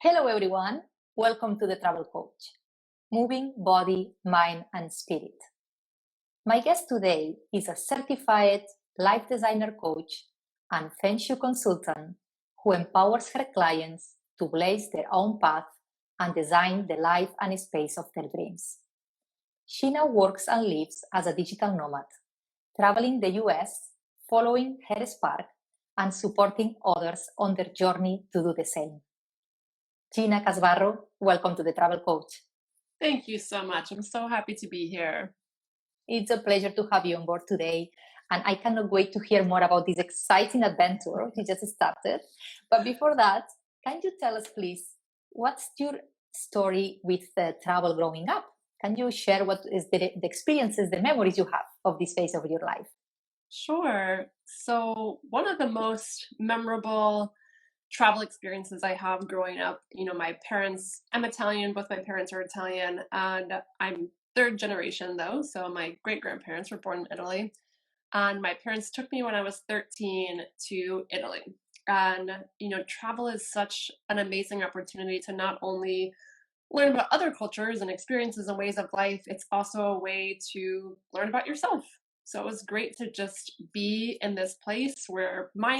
Hello, everyone. Welcome to the Travel Coach, moving body, mind, and spirit. My guest today is a certified life designer coach and Feng Shui consultant who empowers her clients to blaze their own path and design the life and space of their dreams. She now works and lives as a digital nomad, traveling the US, following her spark, and supporting others on their journey to do the same. Gina Casbarro, welcome to the Travel Coach. Thank you so much. I'm so happy to be here. It's a pleasure to have you on board today. And I cannot wait to hear more about this exciting adventure you just started. But before that, can you tell us, please, what's your story with travel growing up? Can you share what is the experiences, the memories you have of this phase of your life? Sure. So one of the most memorable travel experiences I have growing up, my parents, I'm Italian, both my parents are Italian, and I'm third generation though. So my great grandparents were born in Italy. And my parents took me when I was 13 to Italy. And, travel is such an amazing opportunity to not only learn about other cultures and experiences and ways of life, it's also a way to learn about yourself. So it was great to just be in this place where my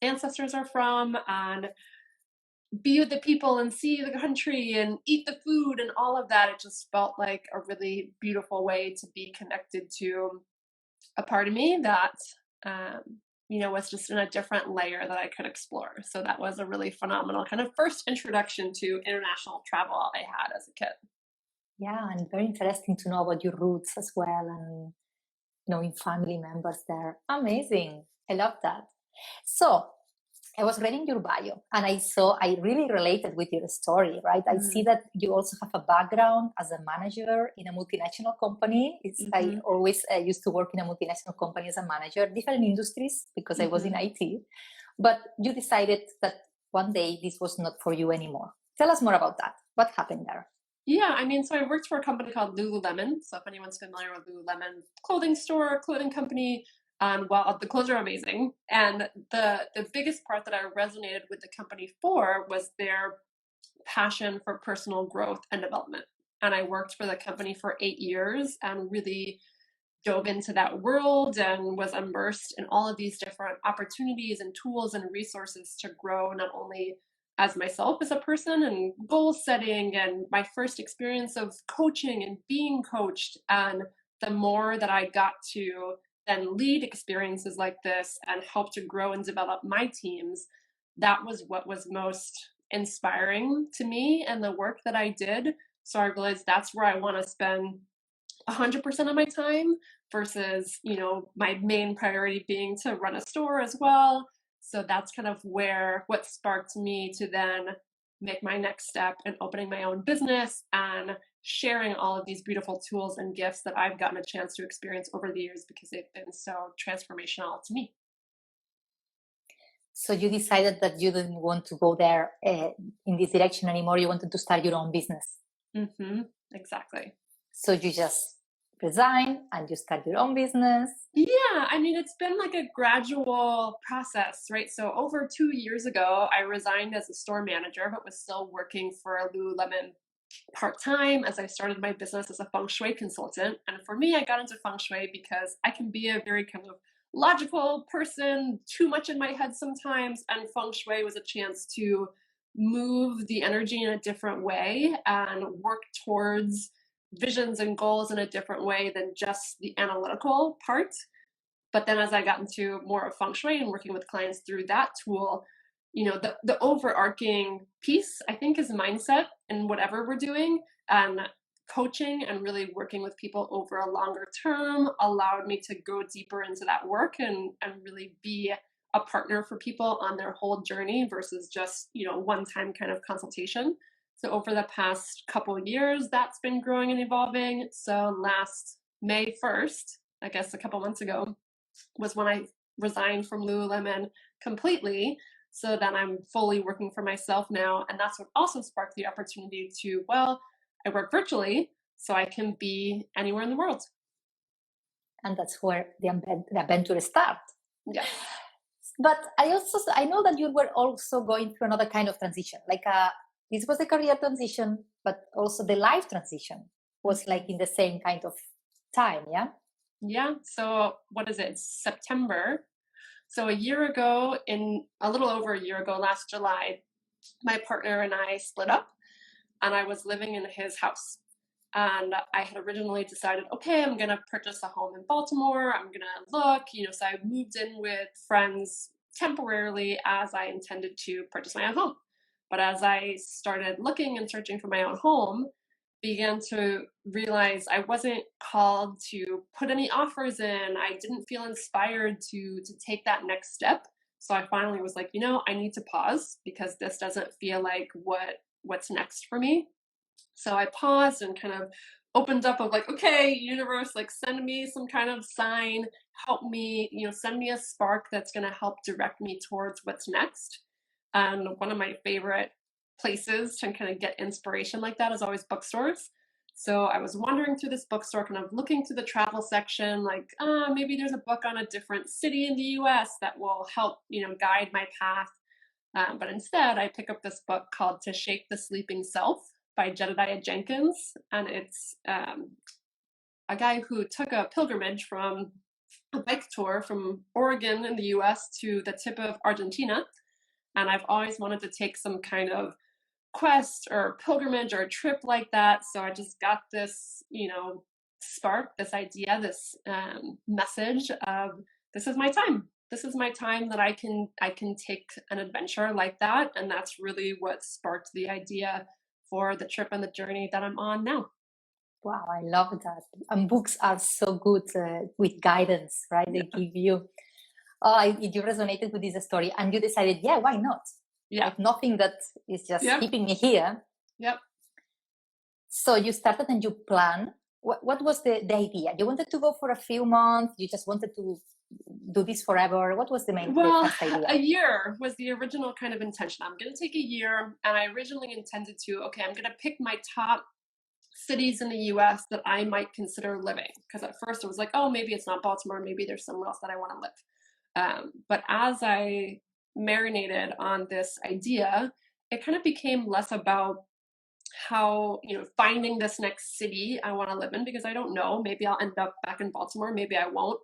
ancestors are from and be with the people and see the country and eat the food and all of that. It just felt like a really beautiful way to be connected to a part of me that was just in a different layer that I could explore. So that was a really phenomenal kind of first introduction to international travel I had as a kid. Yeah, and very interesting to know about your roots as well and knowing family members there. Amazing. I love that. So I was reading your bio and I really related with your story, right? I see that you also have a background as a manager in a multinational company. I always used to work in a multinational company as a manager, different industries because I was in IT. But you decided that one day this was not for you anymore. Tell us more about that. What happened there? Yeah, so I worked for a company called Lululemon. So if anyone's familiar with Lululemon, clothing store, clothing company, well, the clothes are amazing. And the biggest part that I resonated with the company for was their passion for personal growth and development. And I worked for the company for 8 years and really dove into that world and was immersed in all of these different opportunities and tools and resources to grow not only as myself as a person and goal setting and my first experience of coaching and being coached. And the more that I got to then lead experiences like this and help to grow and develop my teams, that was what was most inspiring to me and the work that I did. So I realized that's where I want to spend 100% of my time versus, my main priority being to run a store as well. So that's kind of what sparked me to then make my next step in opening my own business and sharing all of these beautiful tools and gifts that I've gotten a chance to experience over the years because they've been so transformational to me. So you decided that you didn't want to go there in this direction anymore. You wanted to start your own business. Exactly. So you just resign and you start your own business. Yeah, it's been like a gradual process, right? So over 2 years ago, I resigned as a store manager, but was still working for Lululemon part-time as I started my business as a feng shui consultant. And for me, I got into feng shui because I can be a very kind of logical person, too much in my head sometimes. And feng shui was a chance to move the energy in a different way and work towards visions and goals in a different way than just the analytical part. But then as I got into more of feng shui and working with clients through that tool, the overarching piece, I think, is mindset in whatever we're doing. And coaching and really working with people over a longer term allowed me to go deeper into that work and really be a partner for people on their whole journey versus just, one-time kind of consultation. So over the past couple of years, that's been growing and evolving. So last May 1st, I guess a couple months ago, was when I resigned from Lululemon completely. So then I'm fully working for myself now. And that's what also sparked the opportunity to, I work virtually, so I can be anywhere in the world. And that's where the adventure starts. Yes. But I know that you were also going through another kind of transition, like a this was the career transition, but also the life transition was like in the same kind of time, yeah? Yeah. So what is it? It's September. So a little over a year ago, last July, my partner and I split up, and I was living in his house. And I had originally decided, okay, I'm going to purchase a home in Baltimore. I'm going to look, so I moved in with friends temporarily as I intended to purchase my own home. But as I started looking and searching for my own home, began to realize I wasn't called to put any offers in. I didn't feel inspired to take that next step. So I finally was like, I need to pause because this doesn't feel like what's next for me. So I paused and kind of opened up of like, okay, universe, like send me some kind of sign, help me, send me a spark that's going to help direct me towards what's next. And one of my favorite places to kind of get inspiration like that is always bookstores. So I was wandering through this bookstore, kind of looking through the travel section, like, maybe there's a book on a different city in the US that will help, guide my path. But instead, I pick up this book called To Shape the Sleeping Self by Jedediah Jenkins. And it's a guy who took a pilgrimage from a bike tour from Oregon in the US to the tip of Argentina. And I've always wanted to take some kind of quest or pilgrimage or a trip like that. So I just got this, spark, this idea, this message of this is my time. This is my time that I can take an adventure like that. And that's really what sparked the idea for the trip and the journey that I'm on now. Wow, I love that. And books are so good with guidance, right? They give you, you resonated with this story and you decided, yeah, why not? Yeah. Like nothing that is just keeping me here. Yep. So you started and you planned. What was the idea? You wanted to go for a few months? You just wanted to do this forever? What was the first idea? A year was the original kind of intention. I'm going to take a year, and I originally intended to, I'm going to pick my top cities in the US that I might consider living. Because at first it was like, oh, maybe it's not Baltimore. Maybe there's somewhere else that I want to live. But as I marinated on this idea, it kind of became less about how, finding this next city I want to live in, because I don't know, maybe I'll end up back in Baltimore, maybe I won't.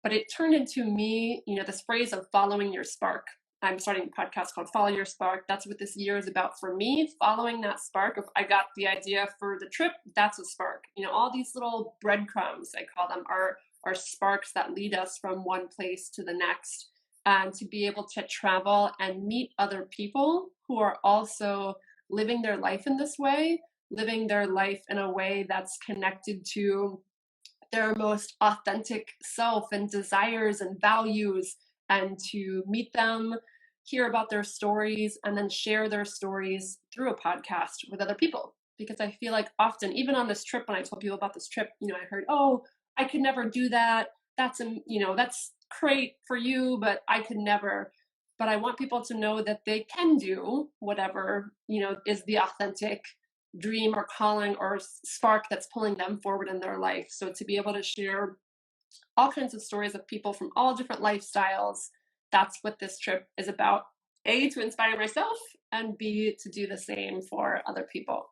But it turned into me, this phrase of following your spark. I'm starting a podcast called Follow Your Spark. That's what this year is about for me, following that spark. If I got the idea for the trip, that's a spark. All these little breadcrumbs, I call them, are sparks that lead us from one place to the next. And to be able to travel and meet other people who are also living their life in this way, living their life in a way that's connected to their most authentic self and desires and values, and to meet them, hear about their stories, and then share their stories through a podcast with other people. Because I feel like often, even on this trip, when I told people about this trip, I heard, oh, I could never do that. That's great for you, but I could never. But I want people to know that they can do whatever, is the authentic dream or calling or spark that's pulling them forward in their life. So to be able to share all kinds of stories of people from all different lifestyles, that's what this trip is about. A, to inspire myself, and B, to do the same for other people.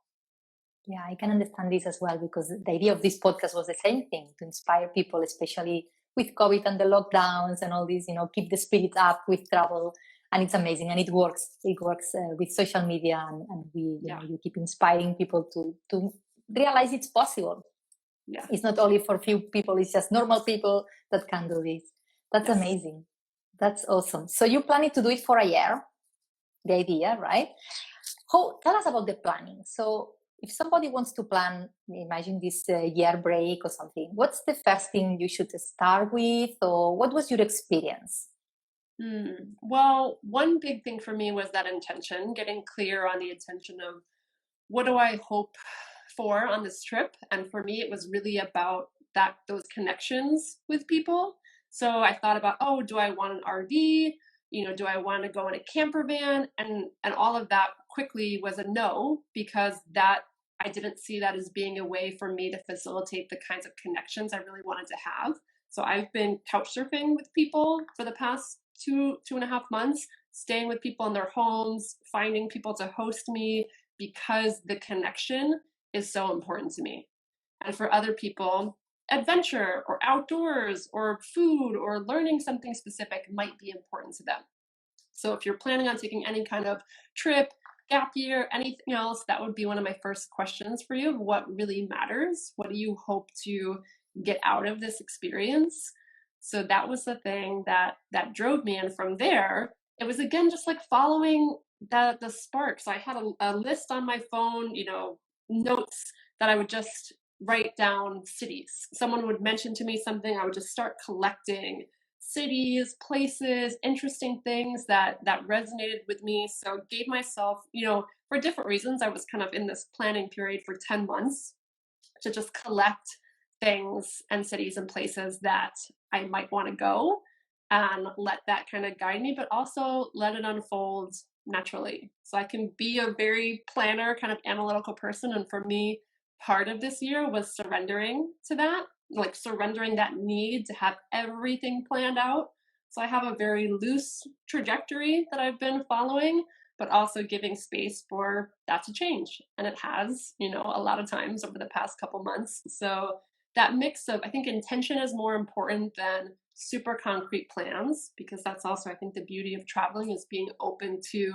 Yeah, I can understand this as well, because the idea of this podcast was the same thing, to inspire people, especially with COVID and the lockdowns and all this, keep the spirits up with travel. And it's amazing, and it works. It works with social media, and you keep inspiring people to realize it's possible. Yeah, it's not only for few people; it's just normal people that can do this. That's amazing. That's awesome. So you planning to do it for a year? The idea, right? Tell us about the planning. So if somebody wants to plan, imagine this year break or something, what's the first thing you should start with, or what was your experience? Well, one big thing for me was that intention, getting clear on the intention of what do I hope for on this trip. And for me, it was really about those connections with people. So I thought about, oh, do I want an RV? Do I want to go in a camper van? And all of that quickly was a no, because that I didn't see that as being a way for me to facilitate the kinds of connections I really wanted to have. So I've been couch surfing with people for the past 2.5 months, staying with people in their homes, finding people to host me, because the connection is so important to me. And for other people, adventure or outdoors or food or learning something specific might be important to them. So if you're planning on taking any kind of trip, gap year, anything else, that would be one of my first questions for you. What really matters? What do you hope to get out of this experience? So that was the thing that drove me. And from there, it was again just like following the spark. So I had a list on my phone, notes that I would just write down cities. Someone would mention to me something, I would just start collecting cities, places, interesting things that resonated with me. So gave myself, for different reasons, I was kind of in this planning period for 10 months to just collect things and cities and places that I might want to go, and let that kind of guide me, but also let it unfold naturally. So I can be a very planner, kind of analytical person. And for me, part of this year was surrendering to that, like surrendering that need to have everything planned out. So I have a very loose trajectory that I've been following, but also giving space for that to change. And it has, a lot of times over the past couple months. So that mix of, I think intention is more important than super concrete plans, because that's also, I think, the beauty of traveling is being open to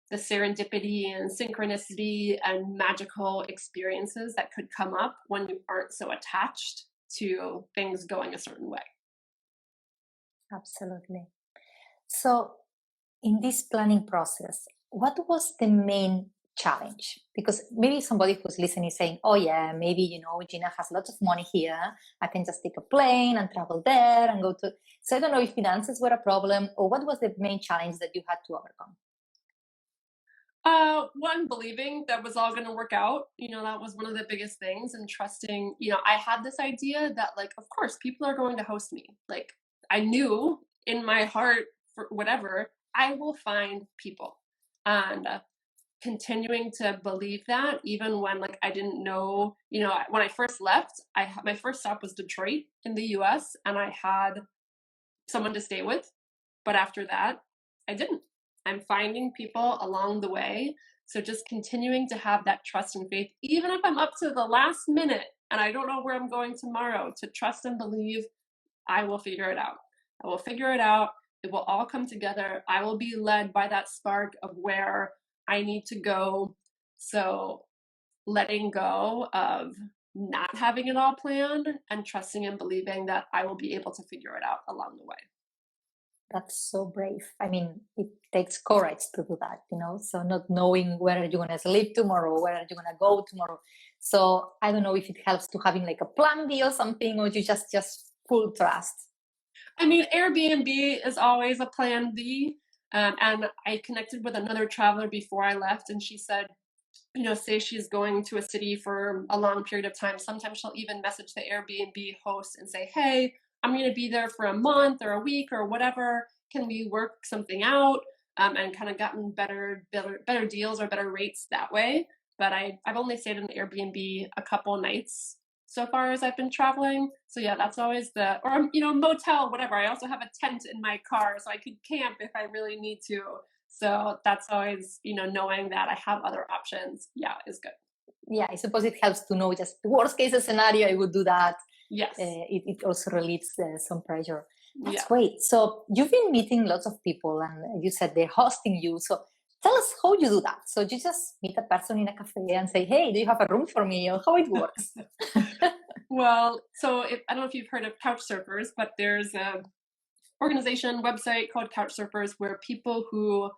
the serendipity and synchronicity and magical experiences that could come up when you aren't so attached to things going a certain way. Absolutely. So, in this planning process, what was the main challenge? Because maybe somebody who's listening is saying, oh, yeah, maybe, Gina has lots of money here. I can just take a plane and travel there and go to. So, I don't know if finances were a problem, or what was the main challenge that you had to overcome? One, believing that was all going to work out. That was one of the biggest things, and trusting, I had this idea that, like, of course, people are going to host me. Like, I knew in my heart, for whatever, I will find people. And continuing to believe that, even when, like, I didn't know, when I first left, my first stop was Detroit in the US, and I had someone to stay with. But after that, I didn't. I'm finding people along the way. So just continuing to have that trust and faith, even if I'm up to the last minute and I don't know where I'm going tomorrow, to trust and believe I will figure it out. I will figure it out. It will all come together. I will be led by that spark of where I need to go. So letting go of not having it all planned and trusting and believing that I will be able to figure it out along the way. That's so brave. I mean, it takes courage to do that, so not knowing where you're going to sleep tomorrow, where you're going to go tomorrow. So I don't know if it helps to having like a plan B or something, or you just full trust. I mean, Airbnb is always a plan B. And I connected with another traveler before I left, and she said, say she's going to a city for a long period of time. Sometimes she'll even message the Airbnb host and say, hey, I'm going to be there for a month or a week or whatever. Can we work something out? And kind of gotten better deals or better rates that way. But I've only stayed in the Airbnb a couple nights so far as I've been traveling. So yeah, that's always or motel, whatever. I also have a tent in my car, so I could camp if I really need to. So that's always, knowing that I have other options, is good. Yeah, I suppose it helps to know just the worst case scenario, I would do that. Yes. It also relieves some pressure. That's great. So you've been meeting lots of people, and you said they're hosting you. So tell us how you do that. So you just meet a person in a cafe and say, hey, do you have a room for me? Or how it works? Well, so I don't know if you've heard of couch surfers, but there's a organization website called Couch Surfers where people who,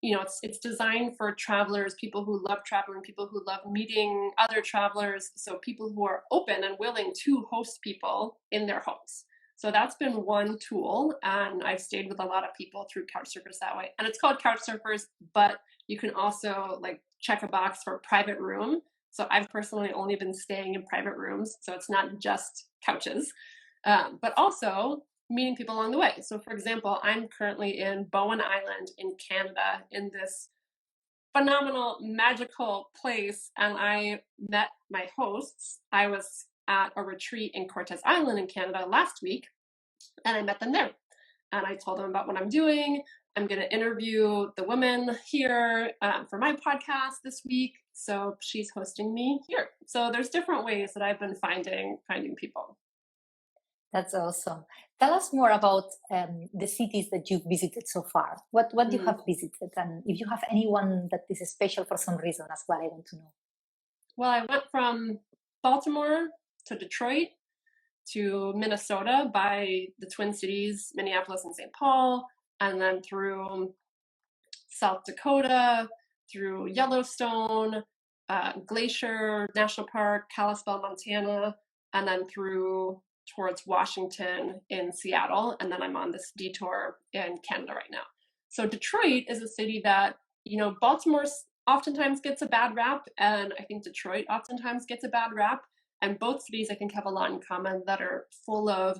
it's designed for travelers, people who love traveling, people who love meeting other travelers. So people who are open and willing to host people in their homes. So that's been one tool, and I've stayed with a lot of people through Couch Surfers that way. And it's called Couch Surfers, but you can also like check a box for a private room. So I've personally only been staying in private rooms, so it's not just couches, but also meeting people along the way. So for example, I'm currently in Bowen Island in Canada, in this phenomenal, magical place, and I met my hosts. I was at a retreat in Cortes Island in Canada last week, and I met them there. And I told them about what I'm doing, I'm going to interview the women here for my podcast this week. So she's hosting me here. So there's different ways that I've been finding people. That's awesome. Tell us more about the cities that you've visited so far. What you have visited, and if you have anyone that is special for some reason as well, I want to know. Well, I went from Baltimore to Detroit to Minnesota by the Twin Cities, Minneapolis and St. Paul, and then through South Dakota, through Yellowstone, Glacier National Park, Kalispell, Montana, and then through towards Washington in Seattle. And then I'm on this detour in Canada right now. So Detroit is a city that, Baltimore oftentimes gets a bad rap, and I think Detroit oftentimes gets a bad rap. And both cities, I think, have a lot in common that are full of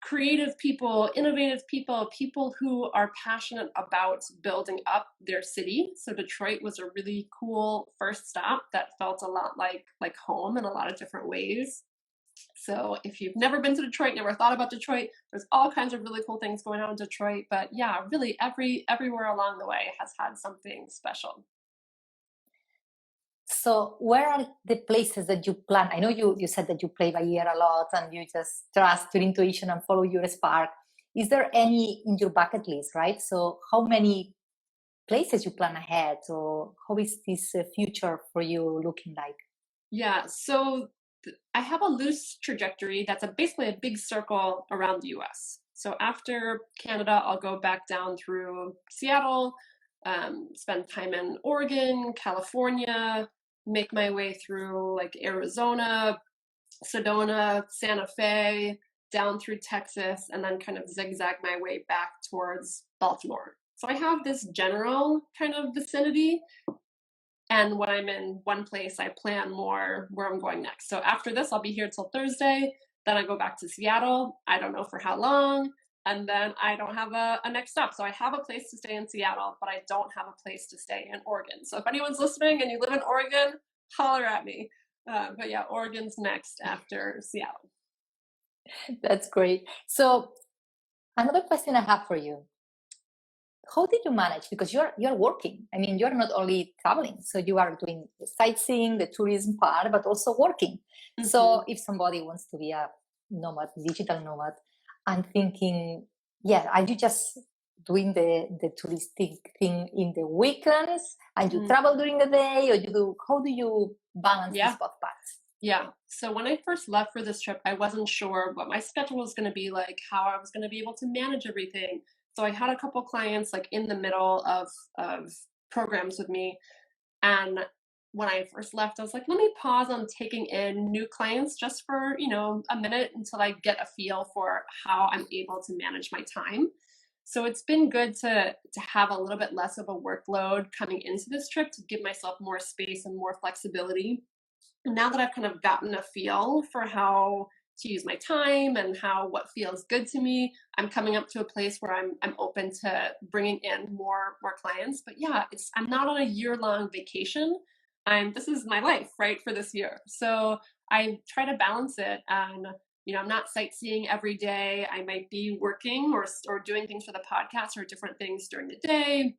creative people, innovative people, people who are passionate about building up their city. So Detroit was a really cool first stop that felt a lot like home in a lot of different ways. So if you've never been to Detroit, never thought about Detroit, there's all kinds of really cool things going on in Detroit. But yeah, really everywhere along the way has had something special. So where are the places that you plan? I know you said that you play by ear a lot and you just trust your intuition and follow your spark. Is there any in your bucket list, right? So how many places you plan ahead, or how is this future for you looking like? Yeah, so I have a loose trajectory that's basically a big circle around the US. So after Canada, I'll go back down through Seattle, spend time in Oregon, California, make my way through like Arizona, Sedona, Santa Fe, down through Texas, and then kind of zigzag my way back towards Baltimore. So I have this general kind of vicinity. And when I'm in one place, I plan more where I'm going next. So after this, I'll be here till Thursday. Then I go back to Seattle. I don't know for how long. And then I don't have a next stop. So I have a place to stay in Seattle, but I don't have a place to stay in Oregon. So if anyone's listening and you live in Oregon, holler at me. But yeah, Oregon's next after Seattle. That's great. So another question I have for you. How did you manage? Because you're working. I mean, you're not only traveling, so you are doing the sightseeing, the tourism part, but also working. Mm-hmm. So if somebody wants to be a nomad, digital nomad, I'm thinking, yeah, are you just doing the touristic thing in the weekends and you travel during the day, or how do you balance these both parts? Yeah. So when I first left for this trip, I wasn't sure what my schedule was going to be like, how I was going to be able to manage everything. So I had a couple clients like in the middle of programs with me. And when I first left, I was like, let me pause on taking in new clients just for, a minute until I get a feel for how I'm able to manage my time. So it's been good to have a little bit less of a workload coming into this trip to give myself more space and more flexibility. And now that I've kind of gotten a feel for how to use my time and what feels good to me, I'm coming up to a place where I'm open to bringing in more clients. But yeah, I'm not on a year-long vacation. This is my life, right, for this year. So I try to balance it, and I'm not sightseeing every day. I might be working or doing things for the podcast or different things during the day.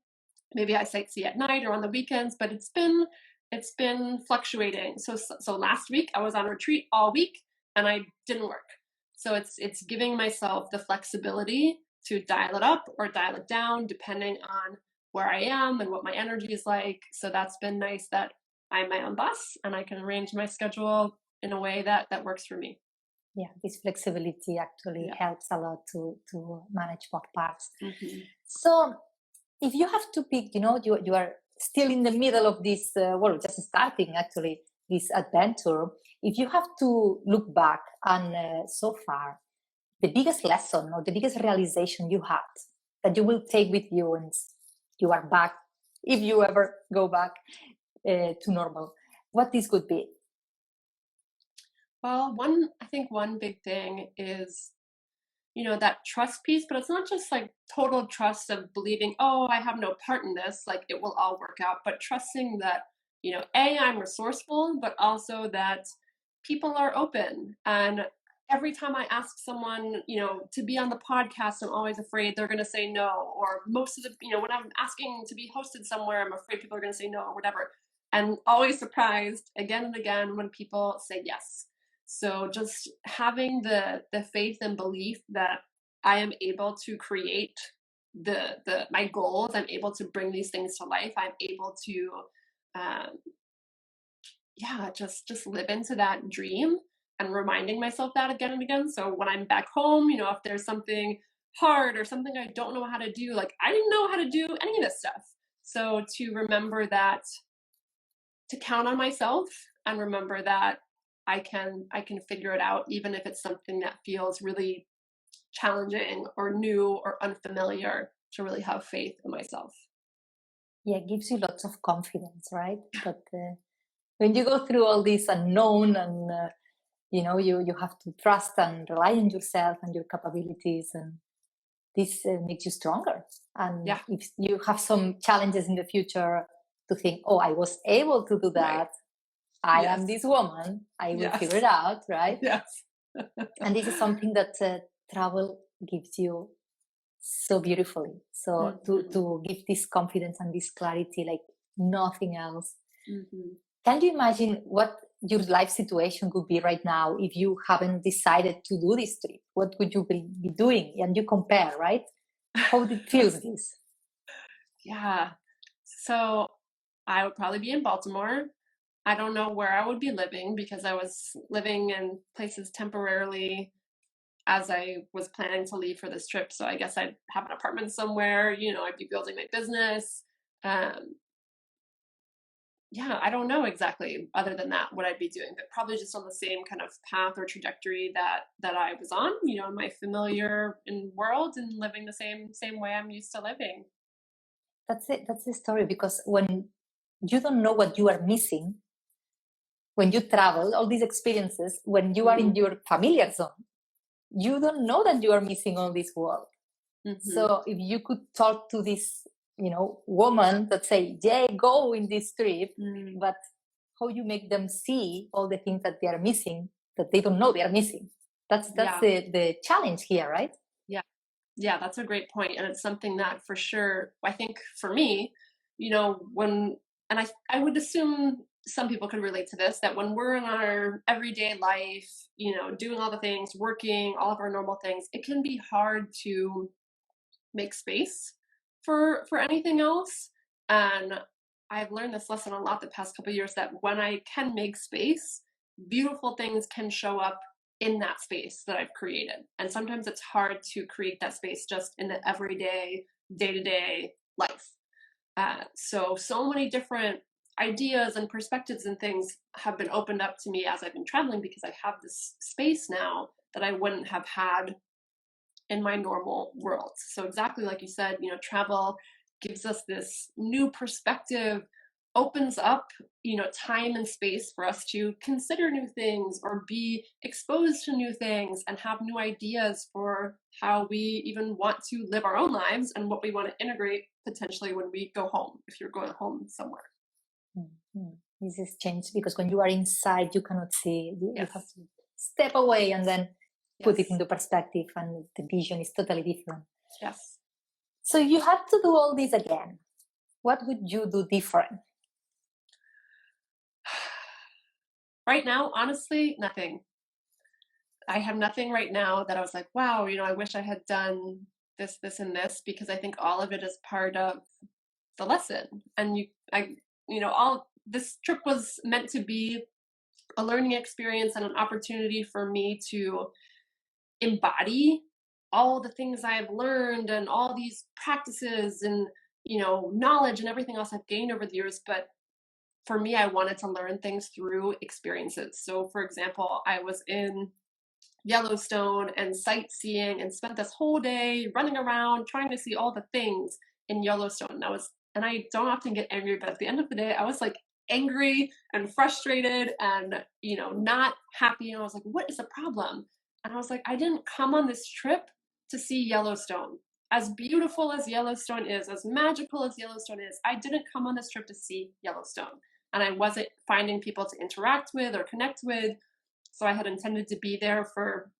Maybe I sightsee at night or on the weekends, but it's been fluctuating. So last week I was on retreat all week and I didn't work. So it's giving myself the flexibility to dial it up or dial it down depending on where I am and what my energy is like. So that's been nice that I'm my own boss and I can arrange my schedule in a way that works for me. Yeah, this flexibility actually helps a lot to manage both parts. Mm-hmm. So if you have to pick, you are still in the middle of this, just starting actually this adventure. If you have to look back and so far, the biggest lesson or the biggest realization you had that you will take with you and you are back, if you ever go back to normal, what this could be? Well, I think one big thing is that trust piece, but it's not just like total trust of believing, oh, I have no part in this, like it will all work out, but trusting that, I'm resourceful, but also that people are open. And every time I ask someone, to be on the podcast, I'm always afraid they're going to say no. Or most of the, when I'm asking to be hosted somewhere, I'm afraid people are going to say no or whatever. And always surprised again and again when people say yes. So just having the faith and belief that I am able to create my goals, I'm able to bring these things to life, I'm able to um, just live into that dream and reminding myself that again and again. So when I'm back home, if there's something hard or something I don't know how to do, like I didn't know how to do any of this stuff. So to remember that, to count on myself and remember that I can figure it out, even if it's something that feels really challenging or new or unfamiliar, to really have faith in myself. Yeah, it gives you lots of confidence, right? But when you go through all this unknown and you have to trust and rely on yourself and your capabilities, and this makes you stronger. And Yeah. if you have some challenges in the future, to think, oh, I was able to do that. Right. I am this woman. I will figure it out, right? Yes. And this is something that travel gives you so beautifully. So to give this confidence and this clarity like nothing else. Mm-hmm. Can you imagine what your life situation could be right now if you haven't decided to do this trip? What would you be doing? And you compare, right? How it feels this? Yeah. So I would probably be in Baltimore. I don't know where I would be living because I was living in places temporarily as I was planning to leave for this trip. So I guess I'd have an apartment somewhere, I'd be building my business. I don't know exactly other than that what I'd be doing, but probably just on the same kind of path or trajectory that I was on, in my familiar world and living the same way I'm used to living. That's it. That's the story. Because when you don't know what you are missing, when you travel, all these experiences, when you are in your familiar zone, you don't know that you are missing all this world. Mm-hmm. So if you could talk to this, woman that say, yeah, go in this trip, but how you make them see all the things that they are missing, that they don't know they are missing. That's the challenge here, right? Yeah, that's a great point. And it's something that for sure, I think for me, I would assume some people could relate to this, that when we're in our everyday life, doing all the things, working, all of our normal things, it can be hard to make space for anything else. And I've learned this lesson a lot the past couple of years, that when I can make space, beautiful things can show up in that space that I've created. And sometimes it's hard to create that space just in the everyday, day-to-day life. So many different ideas and perspectives and things have been opened up to me as I've been traveling, because I have this space now that I wouldn't have had in my normal world. So exactly like you said, travel gives us this new perspective, opens up, time and space for us to consider new things or be exposed to new things and have new ideas for how we even want to live our own lives and what we want to integrate potentially when we go home, if you're going home somewhere. Mm-hmm. This is changed because when you are inside, you cannot see. You have to step away and then put it into perspective, and the vision is totally different. Yes. So you had to do all this again. What would you do different? Right now, honestly, nothing. I have nothing right now that I was like, wow, I wish I had done this, and this, because I think all of it is part of the lesson. And all this trip was meant to be a learning experience and an opportunity for me to embody all the things I've learned and all these practices and, knowledge and everything else I've gained over the years. But for me, I wanted to learn things through experiences. So for example, I was in Yellowstone and sightseeing and spent this whole day running around trying to see all the things in Yellowstone. And I don't often get angry, but at the end of the day, I was like angry and frustrated and, not happy. And I was like, what is the problem? And I was like, I didn't come on this trip to see Yellowstone. As beautiful as Yellowstone is, as magical as Yellowstone is, I didn't come on this trip to see Yellowstone. And I wasn't finding people to interact with or connect with. So I had intended to be there for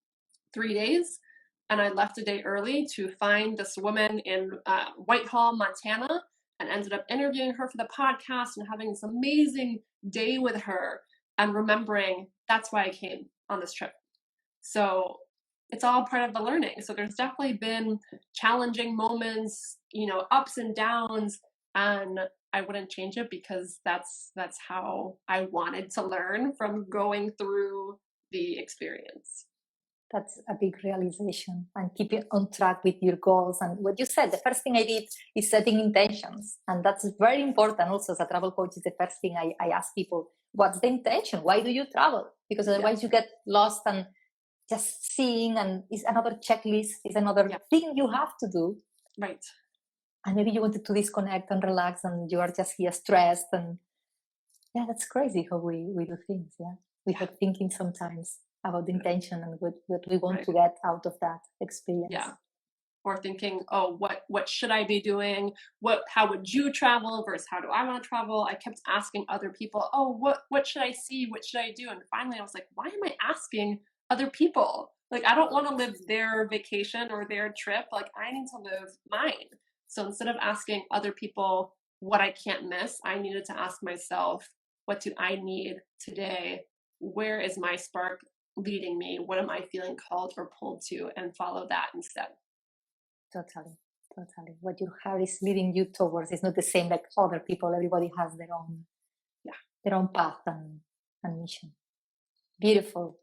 3 days, and I left a day early to find this woman in Whitehall, Montana, and ended up interviewing her for the podcast and having this amazing day with her and remembering that's why I came on this trip. So it's all part of the learning. So there's definitely been challenging moments, ups and downs, and I wouldn't change it because that's how I wanted to learn from going through the experience. That's a big realization, and keeping on track with your goals. And what you said, the first thing I did is setting intentions. And that's very important also as a travel coach. Is the first thing I ask people, what's the intention? Why do you travel? Because otherwise you get lost and just seeing, and it's another checklist, it's another thing you have to do. Right. And maybe you wanted to disconnect and relax, and you are just here stressed. And that's crazy how we do things. Without thinking sometimes about the intention and what we want to get out of that experience. Yeah. Or thinking, oh, what should I be doing? How would you travel versus how do I want to travel? I kept asking other people, oh, what should I see? What should I do? And finally I was like, why am I asking other people? Like, I don't want to live their vacation or their trip. Like, I need to live mine. So instead of asking other people what I can't miss, I needed to ask myself, what do I need today? Where is my spark leading me? What am I feeling called or pulled to, and follow that instead? Totally. What your heart is leading you towards is not the same like other people. Everybody has their own path and mission. Beautiful.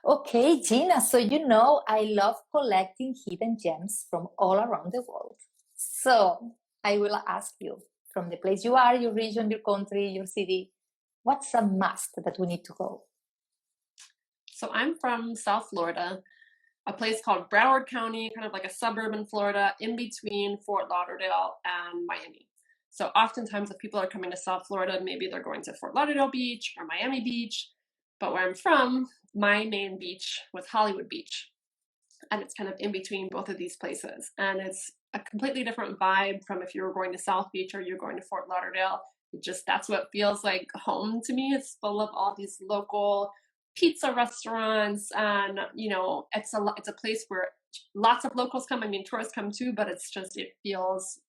Okay, Gina, so I love collecting hidden gems from all around the world. So I will ask you, from the place you are, your region, your country, your city, what's a must that we need to go? So I'm from South Florida, a place called Broward County, kind of like a suburb in Florida, in between Fort Lauderdale and Miami. So oftentimes if people are coming to South Florida, maybe they're going to Fort Lauderdale Beach or Miami Beach. But where I'm from, my main beach was Hollywood Beach. And it's kind of in between both of these places. And it's a completely different vibe from if you were going to South Beach or you're going to Fort Lauderdale. That's what feels like home to me. It's full of all these local pizza restaurants, and it's a place where lots of locals come. I mean, tourists come too, but it feels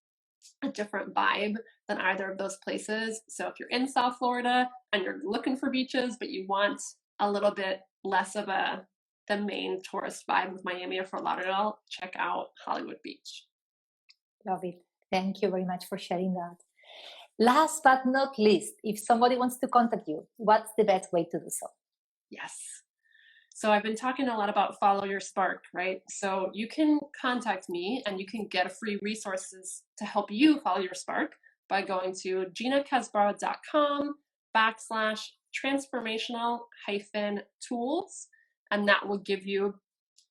a different vibe than either of those places. So if you're in South Florida and you're looking for beaches, but you want a little bit less of the main tourist vibe with Miami or Fort Lauderdale, check out Hollywood Beach. Love it. Thank you very much for sharing that. Last but not least, if somebody wants to contact you, what's the best way to do so? Yes. So I've been talking a lot about follow your spark, right? So you can contact me and you can get free resources to help you follow your spark by going to ginacasbarro.com/transformational-tools. And that will give you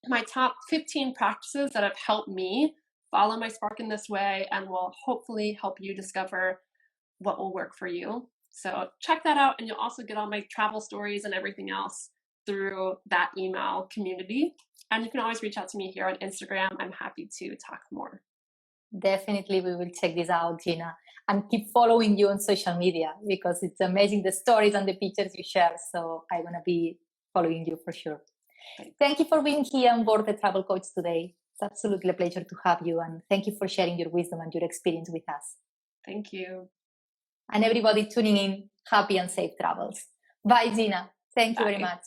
my top 15 practices that have helped me follow my spark in this way and will hopefully help you discover what will work for you. So check that out, and you'll also get all my travel stories and everything else through that email community. And you can always reach out to me here on Instagram. I'm happy to talk more. Definitely, we will check this out, Gina, and keep following you on social media because it's amazing, the stories and the pictures you share. So I'm going to be following you for sure. Thank you for being here on board the Travel Coach today. It's absolutely a pleasure to have you, and thank you for sharing your wisdom and your experience with us. Thank you. And everybody tuning in, happy and safe travels. Bye, Gina. Thank you very much.